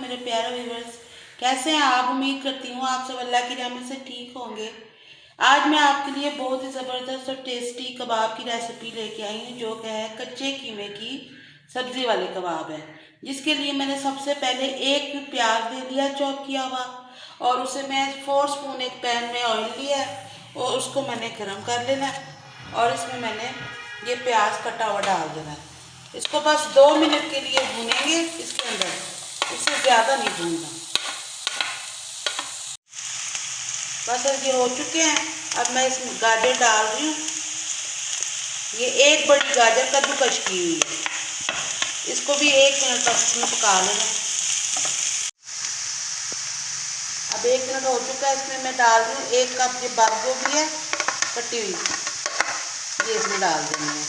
मेरे प्यारे व्यूअर्स, कैसे हैं आप? उम्मीद करती हूँ आप सब अल्लाह की रहमत से ठीक होंगे। आज मैं आपके लिए बहुत ही ज़बरदस्त और टेस्टी कबाब की रेसिपी लेके आई हूँ, जो कि है कच्चे कीमे की सब्ज़ी वाले कबाब है। जिसके लिए मैंने सबसे पहले एक प्याज ले लिया चॉप किया हुआ, और उसे मैं 4 स्पून एक पैन में ऑयल लिया और उसको मैंने गर्म कर लेना है। और इसमें मैंने ये प्याज कटा हुआ डाल देना है। इसको बस 2 मिनट के लिए भूनेंगे इसके अंदर, इससे ज़्यादा नहीं भूनना। बस अब ये हो चुके हैं। अब मैं इसमें गाजर डाल रही हूँ। ये एक बड़ी गाजर कद्दूकस की हुई है। इसको भी 1 मिनट बस इसमें पका लेना। अब 1 मिनट हो चुका है। इसमें मैं डाल रही हूँ 1 कप ये बंद गोभी है कटी हुई, ये इसमें डाल देनी है।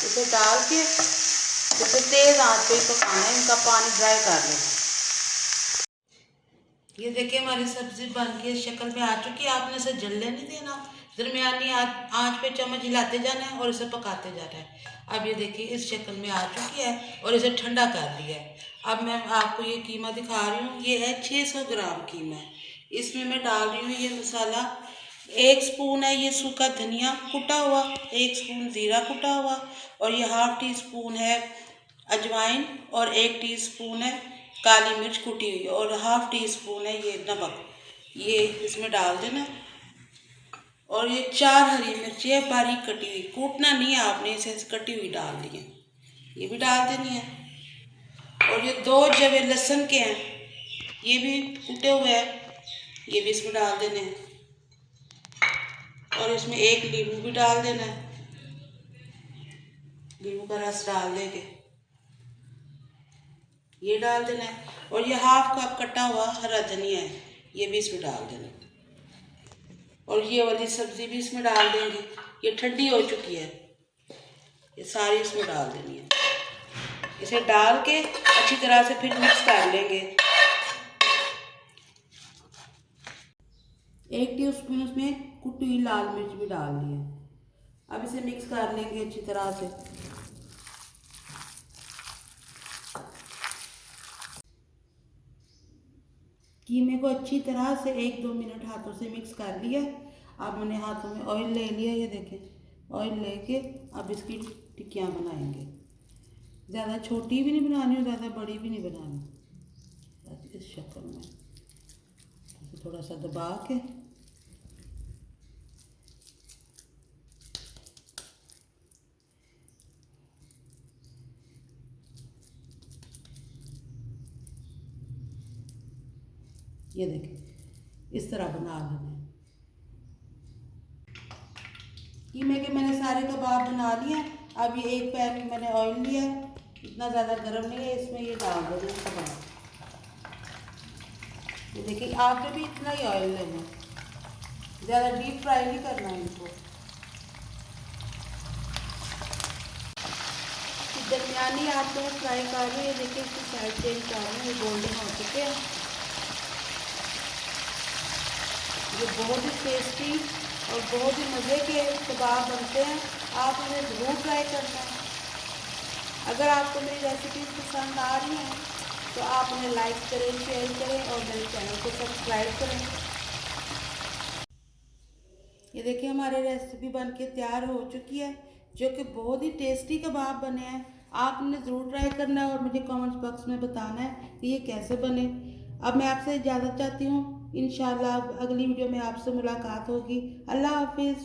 इसे डाल के इसे तेज़ आंच पे ही पकाना है, इनका पानी ड्राई कर लेना। ये देखिए हमारी सब्जी बन के इस शक्ल में आ चुकी है। आपने इसे जलने नहीं देना, दरमियानी आंच पे चम्मच हिलाते जाना है और इसे पकाते जाना है। अब ये देखिए इस शक्ल में आ चुकी है और इसे ठंडा कर लिया है। अब मैं आपको ये कीमा दिखा रही हूँ। ये है 600 ग्राम कीमा है। इसमें मैं डाल रही हूँ ये मसाला। 1 स्पून है ये सूखा धनिया कुटा हुआ, 1 स्पून ज़ीरा कुटा हुआ, और ये ½ टी स्पून है अजवाइन, और 1 टीस्पून है काली मिर्च कुटी हुई, और ½ टी स्पून है ये नमक। ये इसमें डाल देना। और ये 4 हरी मिर्ची है बारीक कटी हुई, कूटना नहीं है आपने, इसे कटी हुई डाल दी है, ये भी डाल देनी है। और ये 2 जवे लहसुन के हैं, ये भी कूटे हुए हैं, ये भी इसमें डाल देने हैं। और इसमें 1 नींबू भी डाल देना है, नींबू का रस डाल देंगे, ये डाल देना है। और ये ½ कप कटा हुआ हरा धनिया है, ये भी इसमें डाल देना है। और ये वाली सब्ज़ी भी इसमें डाल देंगे। ये ठंडी हो चुकी है, ये सारी इसमें डाल देनी है। इसे डाल के अच्छी तरह से फिर मिक्स कर लेंगे। 1 टीस्पून इसमें कुटी हुई लाल मिर्च भी डाल दी है। अब इसे मिक्स कर लेंगे अच्छी तरह से। कीमे को अच्छी तरह से 1-2 मिनट हाथों से मिक्स कर लिया। अब मैंने हाथों में ऑयल ले लिया, ये देखें ऑयल लेके अब इसकी टिक्कियाँ बनाएंगे। ज़्यादा छोटी भी नहीं बनानी और ज़्यादा बड़ी भी नहीं बनानी, इस शक्ल में इसे थोड़ा सा दबा के ये देखें इस तरह बना लेना है। कीमे के मैंने सारे कबाब बना लिए। अब ये एक पैन में मैंने ऑयल लिया है, इतना ज़्यादा गर्म नहीं है, इसमें ये डाल दो कबाब। ये देखिए आपने भी इतना ही ऑयल लेना है, ज़्यादा डीप फ्राई नहीं करना है इनको। दरमियानी आप में फ्राई कर रहे हैं। देखिए इसकी साइड चेंज कर रहे हैं, ये गोल्डन हो चुके हैं। ये बहुत ही टेस्टी और बहुत ही मज़े के कबाब बनते हैं, आप उन्हें ज़रूर ट्राई करना है। अगर आपको मेरी रेसिपी पसंद आ रही हैं तो आप उन्हें लाइक करें, शेयर करें और मेरे चैनल को सब्सक्राइब करें। ये देखिए हमारी रेसिपी बनके तैयार हो चुकी है, जो कि बहुत ही टेस्टी कबाब बने हैं। आप उन्हें ज़रूर ट्राई करना है और मुझे कमेंट्स बॉक्स में बताना है कि ये कैसे बने। अब मैं आपसे इजाज़त चाहती हूँ। इंशाल्लाह अगली वीडियो में आपसे मुलाकात होगी। अल्लाह हाफिज़।